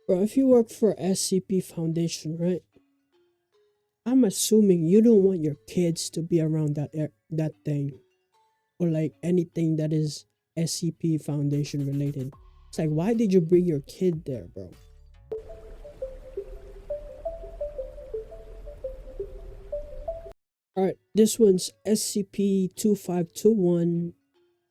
Bro, if you work for SCP Foundation, right? I'm assuming you don't want your kids to be around that thing, or like anything that is SCP Foundation related. It's like, why did you bring your kid there, bro? All right, this one's SCP-2521.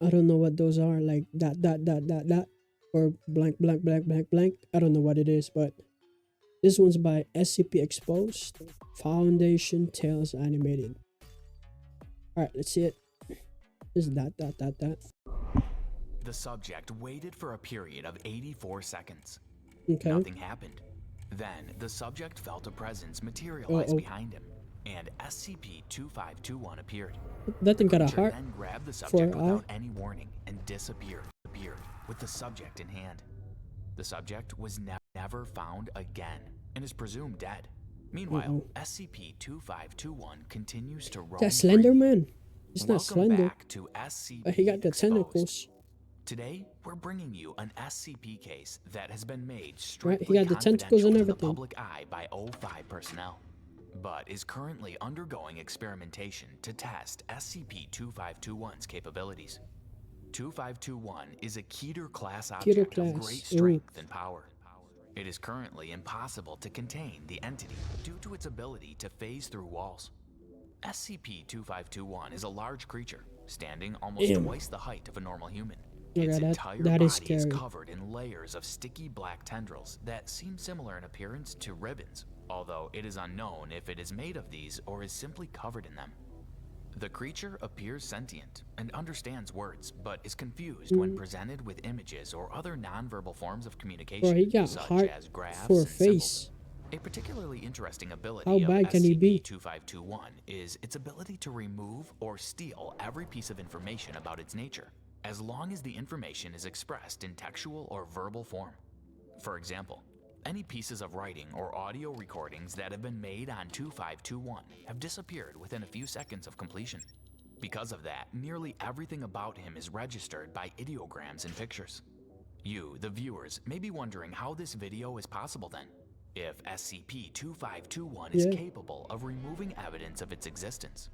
I don't know what those are, like that, or blank, blank, blank, blank, blank. I don't know what it is, but this one's by SCP Exposed Foundation Tales Animated. All right, let's see it. This is that. The subject waited for a period of 84 seconds. Okay. Nothing happened. Then the subject felt a presence materialize behind him, and SCP-2521 appeared. That thing got a The creature heart then grabbed the for subject an without eye. any warning and disappeared with the subject in hand. The subject was never found again and is presumed dead. Meanwhile, SCP-2521 continues to roam That Slender freely. Man. He's not Welcome slender, back to SCP but he got the Exposed. tentacles. Today, we're bringing you an SCP case that has been made Right, strictly he got the tentacles and confidential to the everything. public eye by O5 personnel, but is currently undergoing experimentation to test SCP-2521's capabilities. 2521 is a Keter-class object of great strength and power. It is currently impossible to contain the entity due to its ability to phase through walls. SCP-2521 is a large creature, standing almost twice the height of a normal human. Its entire body is covered in layers of sticky black tendrils that seem similar in appearance to ribbons, although it is unknown if it is made of these or is simply covered in them. The creature appears sentient and understands words, but is confused when presented with images or other nonverbal forms of communication, Bro, he got such heart as graphs for a and symbols. face. A particularly interesting ability How of bad can he be? SCP-2521 is its ability to remove or steal every piece of information about its nature, as long as the information is expressed in textual or verbal form. For example, any pieces of writing or audio recordings that have been made on 2521 have disappeared within a few seconds of completion. Because of that, nearly everything about him is registered by ideograms and pictures. You, the viewers, may be wondering how this video is possible then, if SCP-2521 is capable of removing evidence of its existence.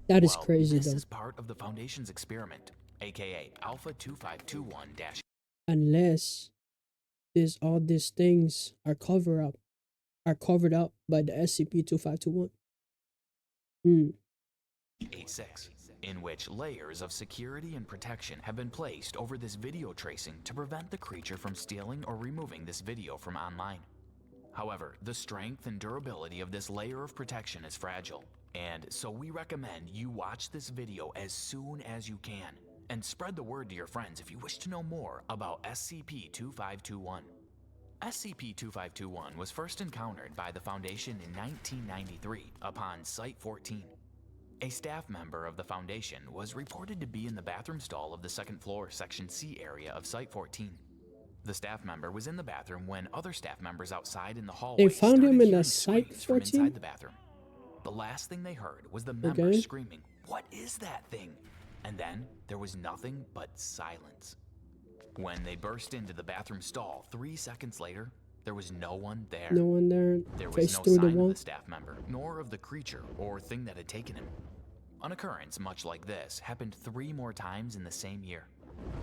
That is crazy, this though. is part of the Foundation's experiment, aka Alpha 2521-. Unless all these things are covered up by the SCP-2521. 86, in which layers of security and protection have been placed over this video tracing to prevent the creature from stealing or removing this video from online. However, the strength and durability of this layer of protection is fragile, and so we recommend you watch this video as soon as you can, and spread the word to your friends if you wish to know more about SCP-2521. SCP-2521 was first encountered by the Foundation in 1993 upon Site-14. A staff member of the Foundation was reported to be in the bathroom stall of the second floor Section C area of Site-14. The staff member was in the bathroom when other staff members outside in the hallway They found him in the screams from Site-14? inside the bathroom. The last thing they heard was the member screaming, "What is that thing?" And then there was nothing but silence. When they burst into the bathroom stall 3 seconds later, there was no one there. No one there. There was Face no through the sign wall. of the staff member, nor of the creature or thing that had taken him. An occurrence much like this happened 3 more times in the same year.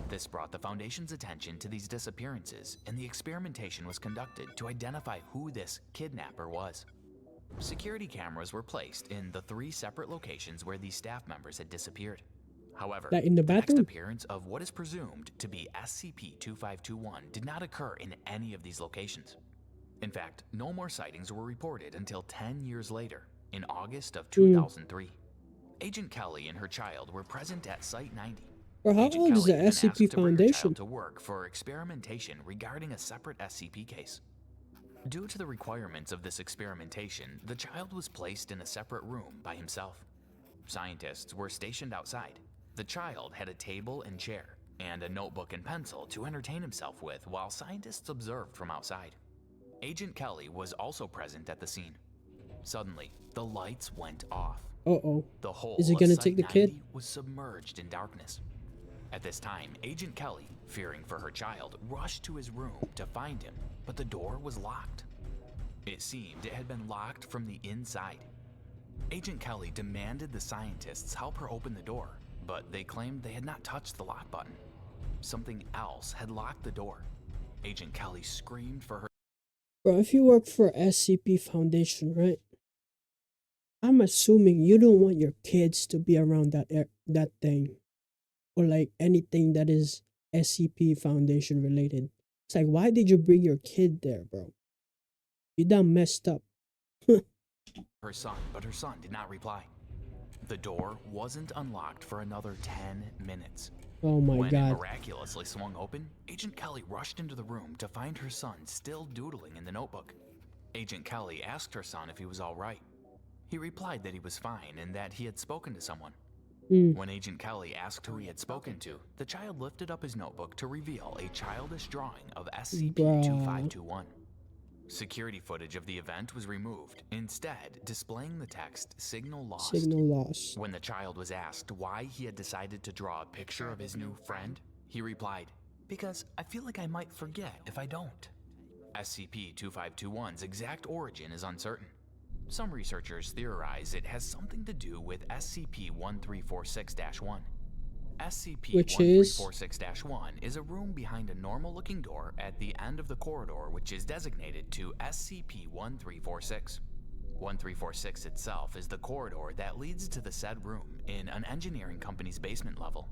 This brought the Foundation's attention to these disappearances, and the experimentation was conducted to identify who this kidnapper was. Security cameras were placed in the 3 separate locations where these staff members had disappeared. However, That in the next bathroom? appearance of what is presumed to be SCP-2521 did not occur in any of these locations. In fact, no more sightings were reported until 10 years later, in August of 2003. Agent Kelly and her child were present at Site 90. Or how Agent old is Kelly the had been SCP asked to bring her Foundation? child to work for experimentation regarding a separate SCP case. Due to the requirements of this experimentation, the child was placed in a separate room by himself. Scientists were stationed outside. The child had a table and chair, and a notebook and pencil to entertain himself with while scientists observed from outside. Agent Kelly was also present at the scene. Suddenly, the lights went off. Uh-oh. The whole Is he of gonna Site take the 90 kid? was submerged in darkness. At this time, Agent Kelly, fearing for her child, rushed to his room to find him, but the door was locked. It seemed it had been locked from the inside. Agent Kelly demanded the scientists help her open the door, but they claimed they had not touched the lock button. Something else had locked the door. Agent Kelly screamed for her. Bro, if you work for SCP Foundation, right? I'm assuming you don't want your kids to be around that thing, or like anything that is SCP Foundation related. It's like, why did you bring your kid there, bro? You done messed up. Her son, but her son did not reply. The door wasn't unlocked for another 10 minutes. Oh my When god. it miraculously swung open, Agent Kelly rushed into the room to find her son still doodling in the notebook. Agent Kelly asked her son if he was all right. He replied that he was fine and that he had spoken to someone. When Agent Kelly asked who he had spoken to, the child lifted up his notebook to reveal a childish drawing of SCP-2521. Security footage of the event was removed, instead displaying the text "Signal lost." Signal lost. When the child was asked why he had decided to draw a picture of his new friend, he replied, "Because I feel like I might forget if I don't." SCP-2521's exact origin is uncertain. Some researchers theorize it has something to do with SCP-1346-1. SCP-1346-1 is a room behind a normal-looking door at the end of the corridor which is designated to SCP-1346. 1346 itself is the corridor that leads to the said room in an engineering company's basement level.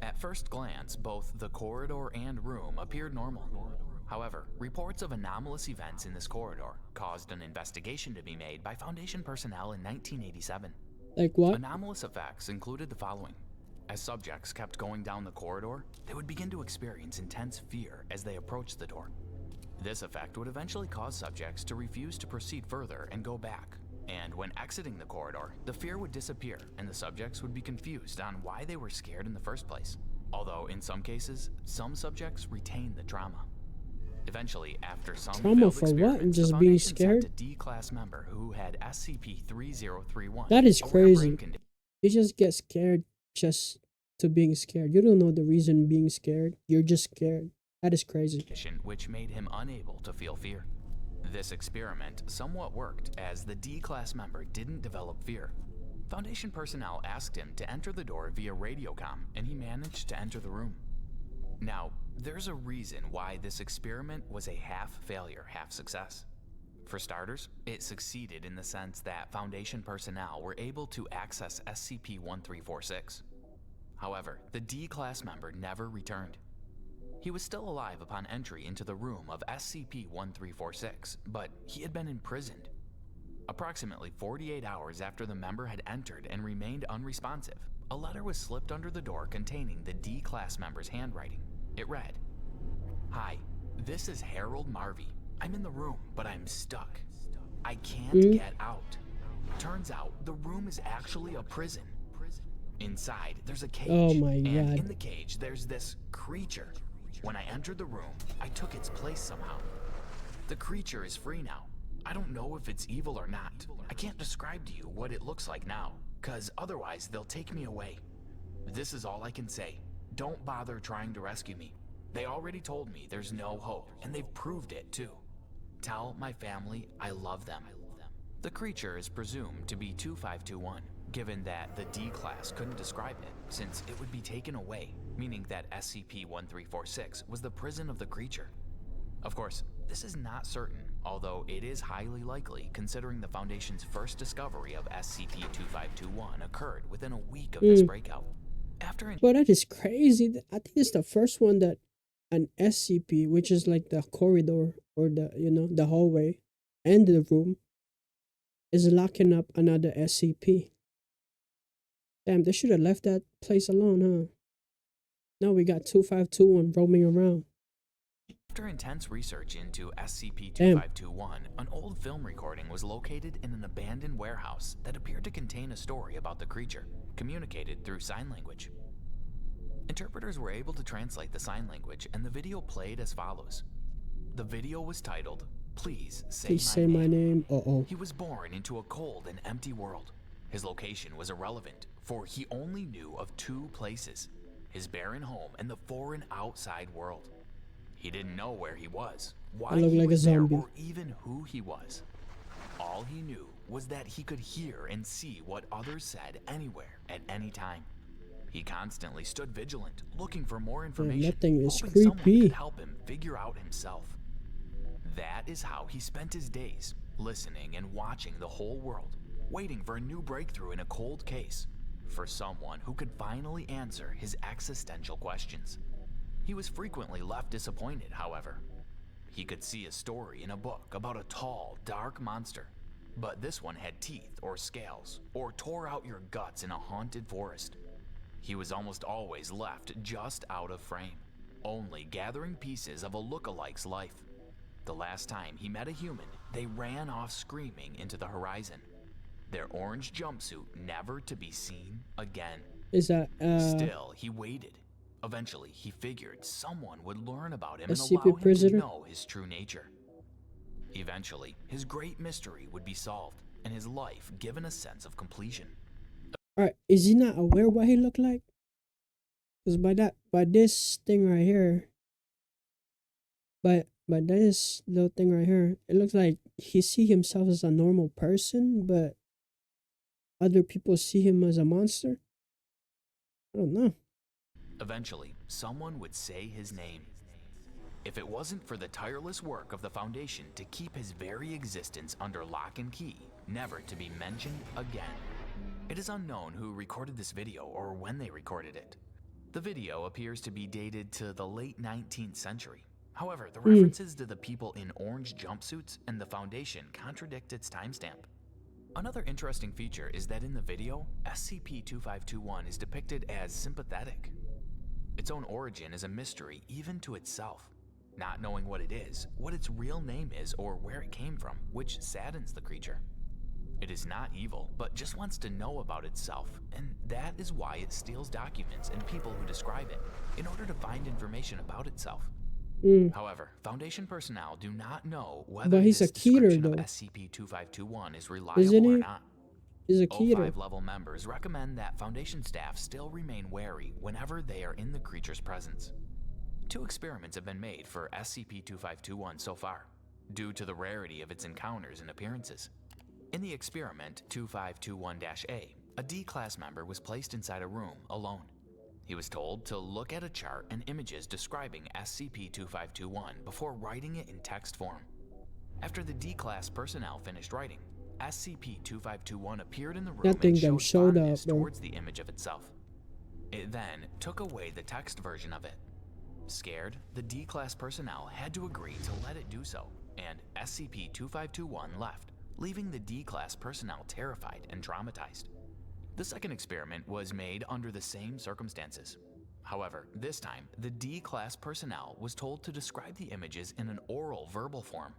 At first glance, both the corridor and room appeared normal. However, reports of anomalous events in this corridor caused an investigation to be made by Foundation personnel in 1987. Like what? Anomalous effects included the following. As subjects kept going down the corridor, they would begin to experience intense fear as they approached the door. This effect would eventually cause subjects to refuse to proceed further and go back. And when exiting the corridor, the fear would disappear and the subjects would be confused on why they were scared in the first place. Although in some cases, some subjects retained the trauma. Eventually, after some Trauma failed for what? experiments, Just the being Foundation scared? sent a D-class member who had SCP-3031. That is a rare crazy. brain condition You just get scared just to being scared. You don't know the reason being scared. You're just scared. That is crazy. which made him unable to feel fear. This experiment somewhat worked as the D-class member didn't develop fear. Foundation personnel asked him to enter the door via radiocom, and he managed to enter the room. Now, there's a reason why this experiment was a half failure, half success. For starters, it succeeded in the sense that Foundation personnel were able to access SCP-1346. However, the D-class member never returned. He was still alive upon entry into the room of SCP-1346, but he had been imprisoned. Approximately 48 hours after the member had entered and remained unresponsive, a letter was slipped under the door containing the D-class member's handwriting. It read, "Hi, this is Harold Marvey. I'm in the room, but I'm stuck. I can't get out. Turns out the room is actually a prison. Inside, there's a cage, Oh my and god. in the cage, there's this creature. When I entered the room, I took its place somehow. The creature is free now. I don't know if it's evil or not. I can't describe to you what it looks like now, cause otherwise they'll take me away. This is all I can say. Don't bother trying to rescue me. They already told me there's no hope, and they've proved it too. Tell my family I love them." The creature is presumed to be 2521, given that the D-class couldn't describe it, since it would be taken away, meaning that SCP-1346 was the prison of the creature. Of course, this is not certain, although it is highly likely considering the Foundation's first discovery of SCP-2521 occurred within a week of this breakout. But that is crazy. I think it's the first one that an SCP, which is like the corridor or the hallway and the room, is locking up another SCP. Damn, they should have left that place alone, huh? Now we got 2521 roaming around. After intense research into SCP-2521, an old film recording was located in an abandoned warehouse that appeared to contain a story about the creature, communicated through sign language. Interpreters were able to translate the sign language, and the video played as follows. The video was titled, Please Say My Name. Uh-oh. He was born into a cold and empty world. His location was irrelevant, for he only knew of 2 places. his barren home, and the foreign outside world. He didn't know where he was, I why look he like a was there, zombie. or even who he was. All he knew was that he could hear and see what others said anywhere at any time. He constantly stood vigilant, looking for more information, that thing is hoping someone creepy. could help him figure out himself. That is how he spent his days, listening and watching the whole world, waiting for a new breakthrough in a cold case, for someone who could finally answer his existential questions. He was frequently left disappointed, however. He could see a story in a book about a tall, dark monster, but this one had teeth or scales, or tore out your guts in a haunted forest. He was almost always left just out of frame, only gathering pieces of a lookalike's life. The last time he met a human, they ran off screaming into the horizon, their orange jumpsuit never to be seen again. Is that Still, he waited. Eventually, he figured someone would learn about him and SCP allow him prisoner? to know his true nature. Eventually, his great mystery would be solved, and his life given a sense of completion. Alright, is he not aware what he looked like? Because by this thing right here, by this little thing right here, it looks like he see himself as a normal person, but other people see him as a monster. I don't know. Eventually, someone would say his name. If it wasn't for the tireless work of the Foundation to keep his very existence under lock and key, never to be mentioned again. It is unknown who recorded this video or when they recorded it. The video appears to be dated to the late 19th century. However, the references to the people in orange jumpsuits and the Foundation contradict its timestamp. Another interesting feature is that in the video, SCP-2521 is depicted as sympathetic. Its own origin is a mystery even to itself, not knowing what it is, what its real name is, or where it came from, which saddens the creature. It is not evil, but just wants to know about itself, and that is why it steals documents and people who describe it, in order to find information about itself. However, Foundation personnel do not know whether But he's this a keter, description of though. SCP-2521 is Isn't reliable or he? not. He's a keter. O5 level members recommend that Foundation staff still remain wary whenever they are in the creature's presence. 2 experiments have been made for SCP-2521 so far, due to the rarity of its encounters and appearances. In the experiment 2521-A, a D-class member was placed inside a room alone. He was told to look at a chart and images describing SCP-2521 before writing it in text form. After the D-class personnel finished writing, SCP-2521 appeared in the room That thing and them showed showed fondness up, bro. towards the image of itself. It then took away the text version of it. Scared, the D-class personnel had to agree to let it do so, and SCP-2521 left, leaving the D-class personnel terrified and traumatized. The second experiment was made under the same circumstances. However, this time, the D-class personnel was told to describe the images in an oral verbal form.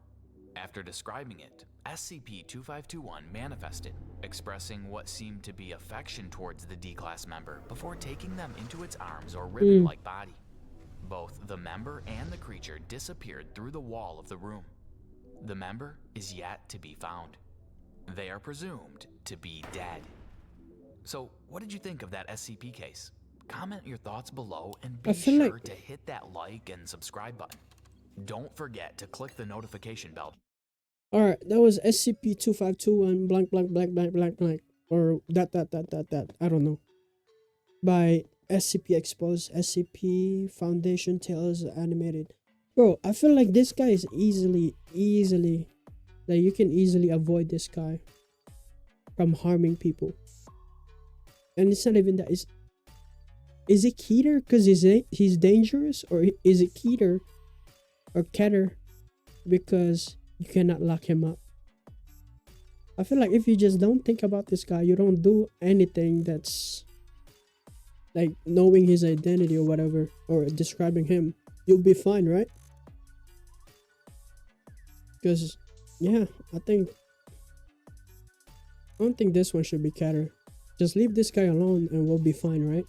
After describing it, SCP-2521 manifested, expressing what seemed to be affection towards the D-class member before taking them into its arms or ribbon-like body. Both the member and the creature disappeared through the wall of the room. The member is yet to be found. They are presumed to be dead. So, what did you think of that SCP case? Comment your thoughts below and be sure to hit that like and subscribe button. Don't forget to click the notification bell. Alright, that was SCP-2521 blank blank blank blank blank blank, or that. I don't know. By SCP Exposed, SCP Foundation Tales Animated. Bro, I feel like this guy is easily, like you can easily avoid this guy from harming people. And it's not even that. Is it Keter because he's dangerous, or is it Keter or Keter because you cannot lock him up? I feel like if you just don't think about this guy, you don't do anything that's like knowing his identity or whatever, or describing him, you'll be fine, right? Because, yeah, I don't think this one should be Keter. Just leave this guy alone and we'll be fine, right?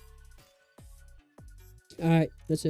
Alright, that's it.